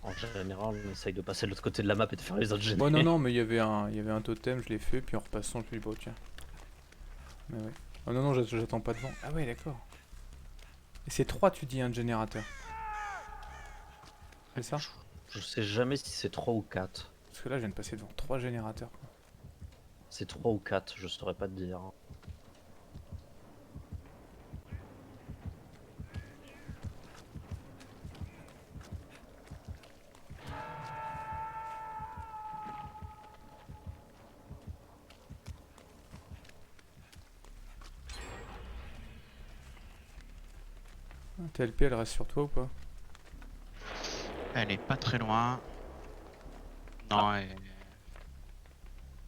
Speaker 2: En général, on essaye de passer de l'autre côté de la map et de faire les autres
Speaker 1: Bon, non,
Speaker 2: gênés.
Speaker 1: non, mais il y avait un totem, je l'ai fait, puis en repassant, je me suis dit, bon, tiens. Mais ouais. Oh non, non, j'attends pas devant. Ah ouais, d'accord. Et c'est 3 tu dis, un générateur. C'est ça?
Speaker 2: Je sais jamais si c'est 3 ou 4.
Speaker 1: Parce que là, je viens de passer devant 3 générateurs, quoi.
Speaker 2: C'est 3 ou 4, je saurais pas te dire.
Speaker 1: TLP, elle reste sur toi ou pas?
Speaker 3: Elle est pas très loin. Non,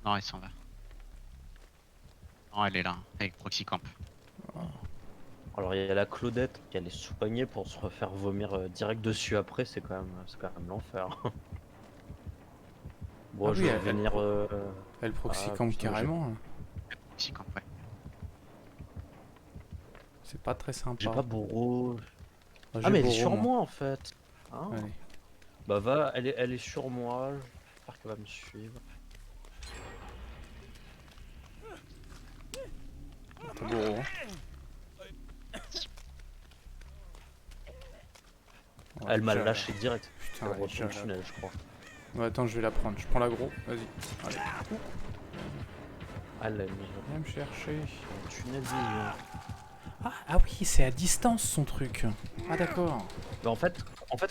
Speaker 3: non, elle s'en va. Non, elle est là, avec Proxy Camp.
Speaker 2: Alors il y a la Claudette qui allait se soigner pour se refaire vomir direct dessus après, c'est quand même l'enfer. Bon,
Speaker 1: Ah
Speaker 2: je
Speaker 1: oui,
Speaker 2: vais revenir.
Speaker 1: elle proxy
Speaker 2: Ah,
Speaker 1: camp
Speaker 2: putain,
Speaker 1: carrément.
Speaker 3: Proxy Camp, ouais.
Speaker 1: C'est pas très
Speaker 2: j'ai
Speaker 1: sympa.
Speaker 2: pas Boro.
Speaker 1: Ah,
Speaker 2: Ah
Speaker 1: j'ai
Speaker 2: mais elle est
Speaker 1: Boro,
Speaker 2: sur
Speaker 1: moi.
Speaker 2: moi en fait. Ah.
Speaker 1: Allez.
Speaker 2: Bah va, elle est sur moi. J'espère qu'elle va me suivre.
Speaker 1: T'as Boro. Hein. Ouais,
Speaker 2: Elle m'a
Speaker 1: déjà,
Speaker 2: lâché direct.
Speaker 1: putain,
Speaker 2: Elle
Speaker 1: elle est déjà
Speaker 2: retourne
Speaker 1: là.
Speaker 2: tunnel, je crois.
Speaker 1: Ouais, attends, je vais la prendre. Je prends l'agro. Vas-y. Allez.
Speaker 2: Ah, elle a mis
Speaker 1: Viens me chercher.
Speaker 2: un tunnel vision.
Speaker 1: Ah oui, c'est à distance son truc. Ah d'accord.
Speaker 2: Mais en fait,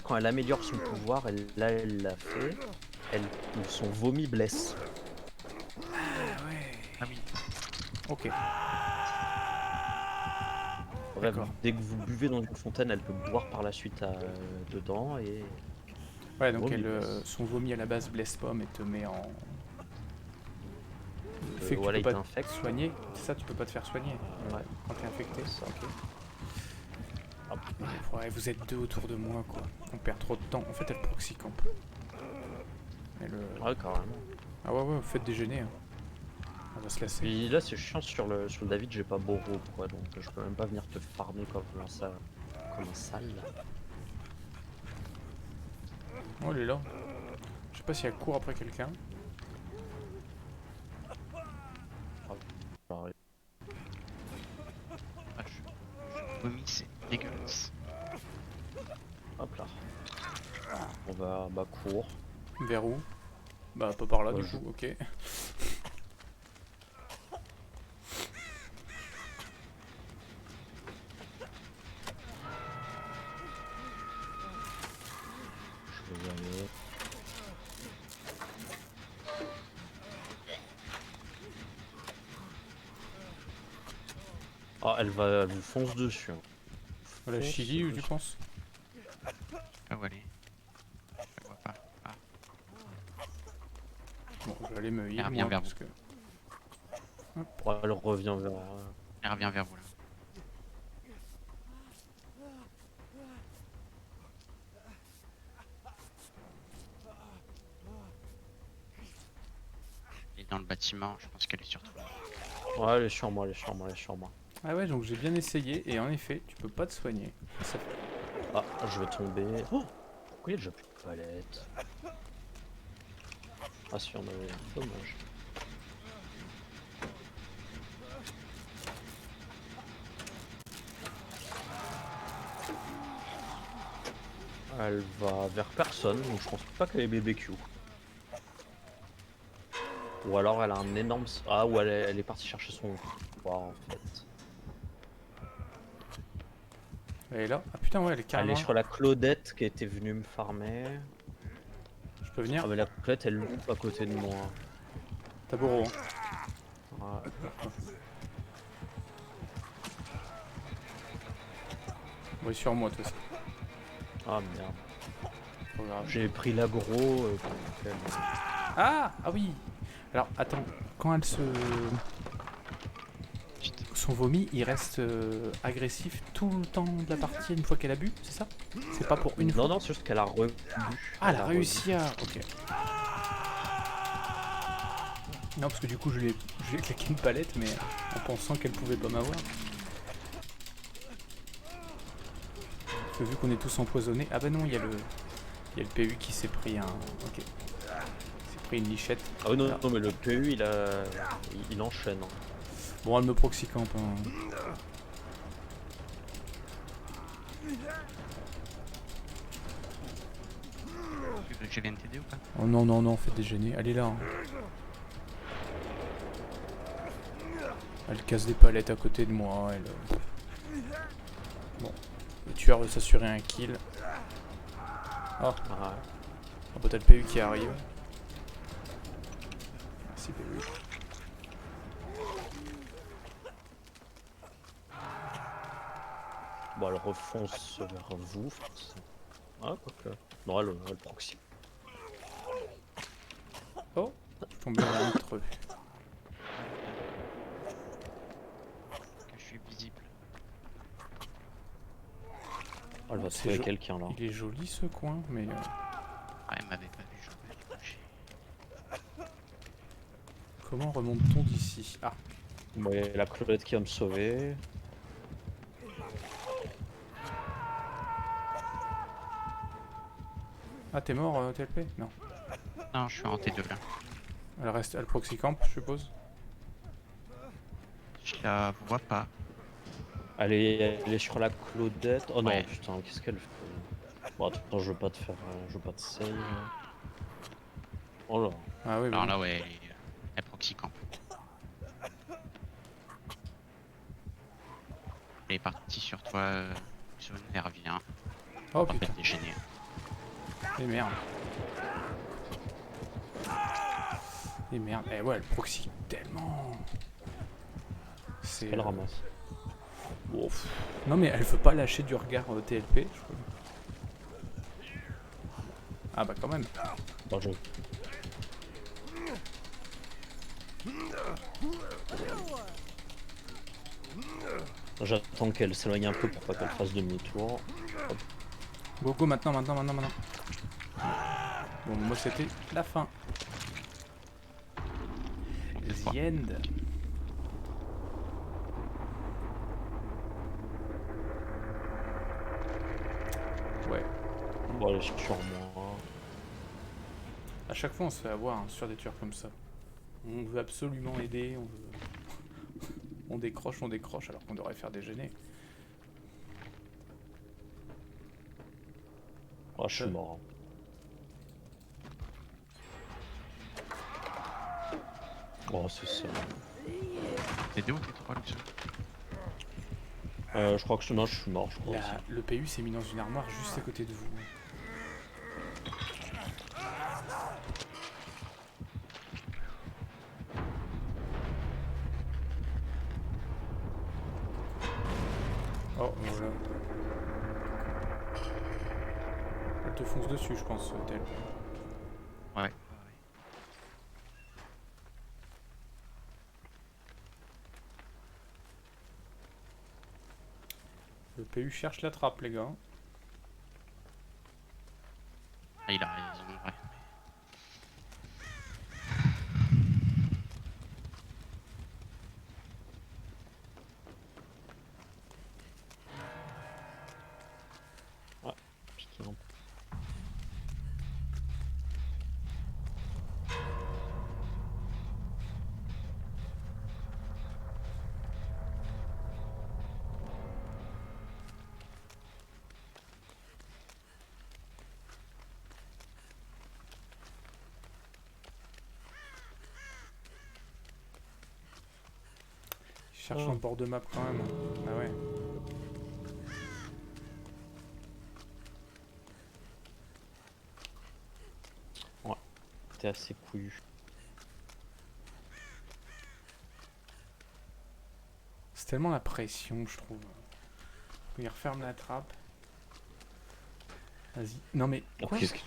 Speaker 2: quand elle améliore son pouvoir, là, elle l'a fait. Son vomi blesse.
Speaker 1: Ah ouais.
Speaker 3: Ah oui.
Speaker 1: Ok.
Speaker 2: Bref,
Speaker 1: D'accord.
Speaker 2: dès que vous buvez dans une fontaine, elle peut boire par la suite dedans et
Speaker 1: Ouais, donc
Speaker 2: vomi blesse.
Speaker 1: son vomi à la base blesse pas, mais te met en. Le fait que tu
Speaker 2: Voilà,
Speaker 1: peux
Speaker 2: il
Speaker 1: pas te
Speaker 2: t'infecte.
Speaker 1: soigner, c'est ça, tu peux pas te faire soigner
Speaker 2: Ouais,
Speaker 1: quand t'es infecté.
Speaker 2: c'est ça.
Speaker 1: Ok.
Speaker 2: Hop.
Speaker 1: Ouais, vous êtes deux autour de moi, quoi. On perd trop de temps. En fait, elle proxy camp. Elle,
Speaker 2: Ouais, carrément.
Speaker 1: Ah ouais, ouais, faites déjeuner. Hein. On va se lasser.
Speaker 2: Puis là, c'est chiant sur le David, j'ai pas Boro, quoi, donc je peux même pas venir te farmer comme un sale.
Speaker 1: Oh, elle est là. Je sais pas si elle court après quelqu'un.
Speaker 2: Genre,
Speaker 3: Ah, vomi, c'est dégueulasse.
Speaker 2: hop là. On va, bah, cours.
Speaker 1: Vers où? Bah, pas par là,
Speaker 2: Bah,
Speaker 1: du coup, ok.
Speaker 2: Je vais y aller. Ah, elle vous fonce dessus. Hein.
Speaker 1: Voilà,
Speaker 2: Fonce
Speaker 1: Chili, tu
Speaker 2: dessus.
Speaker 1: penses?
Speaker 3: Ah, où elle est? Je la vois pas. Ah,
Speaker 1: Bon, je vais aller me heal,
Speaker 3: Elle revient
Speaker 1: moi,
Speaker 3: vers
Speaker 1: parce
Speaker 3: vous.
Speaker 1: que...
Speaker 2: Ouais, elle revient vers.
Speaker 3: elle revient vers vous là. Elle est dans le bâtiment, je pense qu'elle est sur toi.
Speaker 2: Ouais, elle est sur moi, elle est sur moi, elle est sur moi.
Speaker 1: Ah ouais, donc j'ai bien essayé, et en effet, tu peux pas te soigner. Ça fait-
Speaker 2: Ah, je vais tomber. Oh, pourquoi il y a déjà plus de palettes? Ah, si, on avait. Dommage. Elle va vers personne, donc je pense pas qu'elle est BBQ. Ou alors elle a un énorme. Ah, ou elle est partie chercher son pouvoir en fait.
Speaker 1: Elle est là. Ah putain, ouais, elle est
Speaker 2: Elle
Speaker 1: carrément
Speaker 2: est
Speaker 1: là.
Speaker 2: sur la Claudette qui était venue me farmer.
Speaker 1: Je peux venir?
Speaker 2: Ah, mais la Claudette elle loupe à côté de moi.
Speaker 1: T'as Boro, hein.
Speaker 2: Ouais.
Speaker 1: Ouais, sur moi, toi aussi.
Speaker 2: Ah merde.
Speaker 1: Pas grave.
Speaker 2: J'ai pris l'aggro. Pour qu'elle-
Speaker 1: Ah! Ah oui! Alors, attends, quand elle se... Son vomi, il reste agressif tout le temps de la partie une fois qu'elle a bu, c'est ça? C'est pas pour une fois?
Speaker 2: Non, non, c'est juste qu'elle a rebu.
Speaker 1: Ah, elle a réussi à... Ok. Non, parce que du coup, je lui ai claqué une palette, mais en pensant qu'elle pouvait pas m'avoir. Parce que vu qu'on est tous empoisonnés... Ah bah non, il y a le PU qui s'est pris un... Ok. Il s'est pris une lichette.
Speaker 2: Ah oui, non,
Speaker 1: Voilà.
Speaker 2: non, mais le PU il enchaîne. Hein.
Speaker 1: Bon, elle me proxy camp. Hein.
Speaker 3: Tu veux que je vienne t'aider ou pas?
Speaker 1: Oh non, non, non, faites déjeuner. Elle est là. Hein. Elle casse des palettes à côté de moi. Elle... Bon. Le tueur veut s'assurer un kill. Oh,
Speaker 2: Ah,
Speaker 1: oh bah t'as le PU qui arrive. Merci PU.
Speaker 2: Bon, elle refonce vers vous, forcément. Ah, quoique. Non, elle proxy.
Speaker 1: Oh, je suis tombé en mitreux.
Speaker 3: Que je suis visible.
Speaker 2: Oh, elle va
Speaker 1: C'est
Speaker 2: trouver
Speaker 1: jo-
Speaker 2: quelqu'un là.
Speaker 1: Il est joli ce coin, mais
Speaker 3: Ah, elle m'avait pas vu, j'aurais dû bouger.
Speaker 1: comment remonte-t-on d'ici? Ah,
Speaker 2: Bon, il y a la Claudette qui va me sauver.
Speaker 1: ah t'es mort, TLP? Non.
Speaker 3: Non, je suis en T2 là.
Speaker 1: Elle reste, elle proxy camp, je suppose.
Speaker 3: Je la vois pas.
Speaker 2: Elle est sur la Claudette. Oh non,
Speaker 3: Ouais.
Speaker 2: putain, qu'est-ce qu'elle fait? Bon, attends, je veux pas te faire. Je veux pas te save. Oh là.
Speaker 1: Ah oui, bah
Speaker 3: Alors
Speaker 1: oui.
Speaker 3: là, ouais, elle proxy camp. Elle est partie sur toi, sur une elle revient.
Speaker 1: Oh
Speaker 3: En fait,
Speaker 1: putain,
Speaker 3: déchaîné.
Speaker 1: et merde. Et merde, eh ouais, elle proxy tellement. C'est.
Speaker 2: Elle ramasse.
Speaker 1: Ouf. Non mais elle veut pas lâcher du regard TLP, je crois. Ah bah quand même.
Speaker 2: Bon, j'attends qu'elle s'éloigne un peu pour pas qu'elle fasse demi-tour.
Speaker 1: Go go maintenant, maintenant. Bon, moi c'était la fin. The end. Ouais.
Speaker 2: Bon, allez, sur moi.
Speaker 1: À chaque fois on se fait avoir hein, sur des tueurs comme ça. On veut absolument aider, on veut... on décroche alors qu'on devrait faire déjeuner.
Speaker 2: Oh, je suis mort. Oh, c'est ça.
Speaker 3: T'es 2 ou t'es 3, Luxo?
Speaker 2: Je crois que non, je suis mort, je crois. Aussi.
Speaker 1: Le PU s'est mis dans une armoire juste à côté de vous. Oh, voilà. Elle te fonce dessus, je pense, tel.
Speaker 3: Ouais.
Speaker 1: Le PU cherche la trappe, les gars.
Speaker 3: Ah, il a raison, ouais.
Speaker 2: Piqué un peu.
Speaker 1: Il cherche un bord de map quand même. Ah ouais.
Speaker 2: T'es assez couillu.
Speaker 1: C'est tellement la pression, je trouve. Il referme la trappe. Vas-y. Non mais
Speaker 2: Oh,
Speaker 1: quoi?
Speaker 2: qu'est-ce que-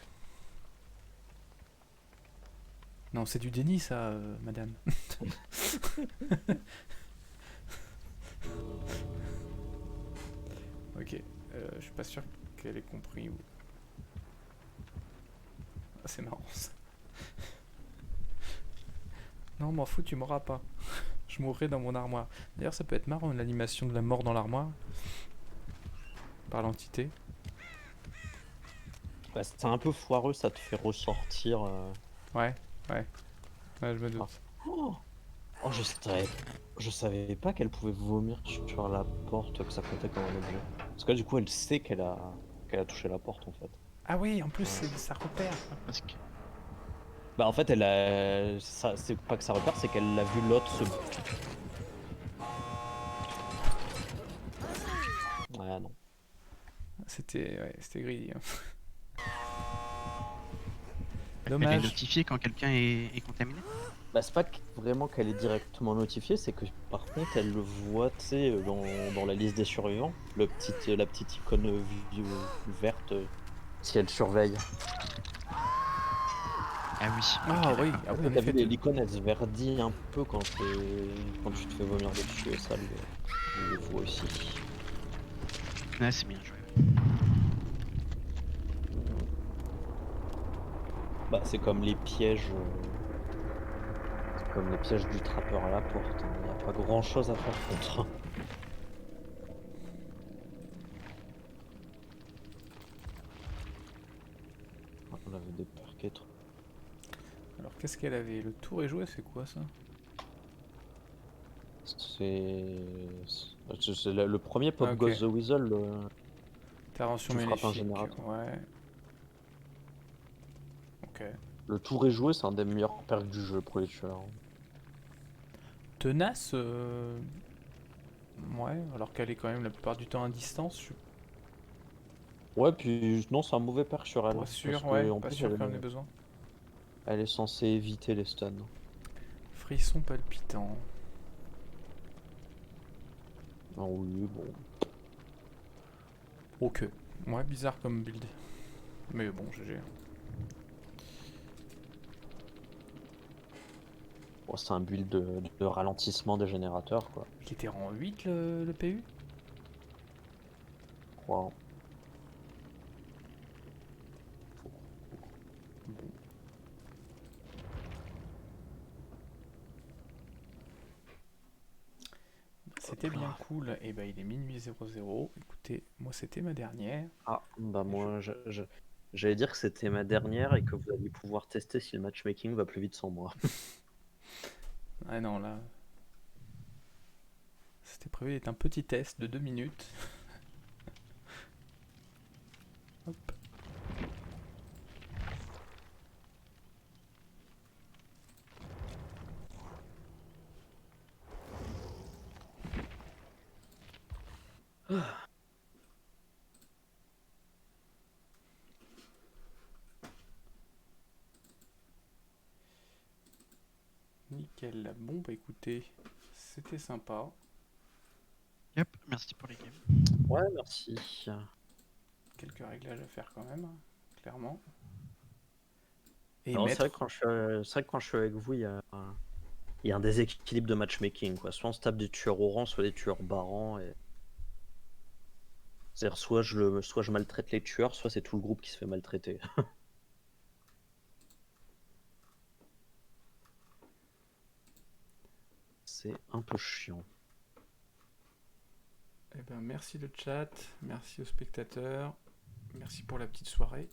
Speaker 1: Non, c'est du déni ça, madame. Ok, je suis pas sûr qu'elle ait compris. Ou... Ah, c'est marrant ça. Non, m'en fous, tu m'auras pas. Je mourrai dans mon armoire. D'ailleurs, ça peut être marrant l'animation de la mort dans l'armoire. Par l'entité.
Speaker 2: Bah, c'est un peu foireux, ça te fait ressortir.
Speaker 1: Ouais, ouais. Ouais, je me doute.
Speaker 2: Oh, oh, je savais pas qu'elle pouvait vomir sur la porte, que ça comptait comme un objet. Parce que là, du coup, elle sait qu'elle a touché la porte en fait.
Speaker 1: Ah oui, en plus, ça repère.
Speaker 3: Parce que
Speaker 2: Bah, en fait, c'est pas que ça repère, c'est qu'elle a vu l'autre se. Ouais, non.
Speaker 1: C'était greedy. Hein.
Speaker 3: elle est
Speaker 1: Dommage.
Speaker 3: notifiée quand quelqu'un est contaminé.
Speaker 2: Bah, c'est pas vraiment qu'elle est directement notifiée, c'est que par contre elle le voit, tu sais, dans la liste des survivants, la petite icône verte, si elle surveille.
Speaker 3: Ah oui,
Speaker 1: Ah
Speaker 3: ok,
Speaker 1: oui,
Speaker 3: d'accord.
Speaker 1: ah oui,
Speaker 2: Et
Speaker 1: en
Speaker 2: t'as vu
Speaker 1: effet.
Speaker 2: l'icône elle se verdit un peu quand tu te fais vomir dessus, et ça le voit aussi.
Speaker 3: Ouais, c'est bien joué.
Speaker 2: Mmh. Bah, c'est comme les pièges du trappeur à la porte, hein. Il y a pas grand chose à faire contre. On avait des perks et tout.
Speaker 1: Alors qu'est-ce qu'elle avait? Le tour est joué, c'est quoi ça?
Speaker 2: C'est le premier
Speaker 1: Ah
Speaker 2: Pop
Speaker 1: ok.
Speaker 2: Goes the Weasel,
Speaker 1: Intervention
Speaker 2: tu frappes un
Speaker 1: maléfique,
Speaker 2: générateur.
Speaker 1: ouais. Ok.
Speaker 2: Le tour est joué, c'est un des meilleurs perks du jeu pour les tueurs.
Speaker 1: Tenace, ouais, alors qu'elle est quand même la plupart du temps à distance, je suis
Speaker 2: Ouais, puis non, c'est un mauvais perk sur elle,
Speaker 1: pas
Speaker 2: hein, parce
Speaker 1: sûr, ouais,
Speaker 2: que en
Speaker 1: pas
Speaker 2: plus
Speaker 1: sûr qu'elle en ait besoin.
Speaker 2: elle est censée éviter les stuns.
Speaker 1: Frisson palpitant.
Speaker 2: Ah oui, bon.
Speaker 1: Ok. Ouais, bizarre comme build. Mais bon, GG.
Speaker 2: Bon, c'est un build de ralentissement des générateurs, quoi,
Speaker 1: Il était rang 8 le PU?
Speaker 2: je crois.
Speaker 1: Bon. C'était
Speaker 2: Hop
Speaker 1: bien
Speaker 2: là.
Speaker 1: cool. Et bah il est minuit 00. Écoutez, moi c'était ma dernière.
Speaker 2: Ah, bah
Speaker 1: Et je-
Speaker 2: moi, j'allais dire que c'était ma dernière et que vous alliez pouvoir tester si le matchmaking va plus vite sans moi.
Speaker 1: Ah non, là. C'était prévu d'être un petit test de 2 minutes. Hop. Nickel. Bon bah écoutez, c'était sympa.
Speaker 3: Yep, merci pour les games.
Speaker 2: Ouais, merci.
Speaker 1: Quelques réglages à faire quand même, clairement. Et
Speaker 2: Non, c'est vrai que
Speaker 1: maître.
Speaker 2: c'est vrai que quand je suis avec vous, il y a un déséquilibre de matchmaking, quoi. Soit on se tape des tueurs au rang, soit des tueurs barrants. C'est-à-dire, soit je maltraite les tueurs, soit c'est tout le groupe qui se fait maltraiter. C'est un peu chiant.
Speaker 1: Eh ben merci le chat, merci aux spectateurs, merci pour la petite soirée.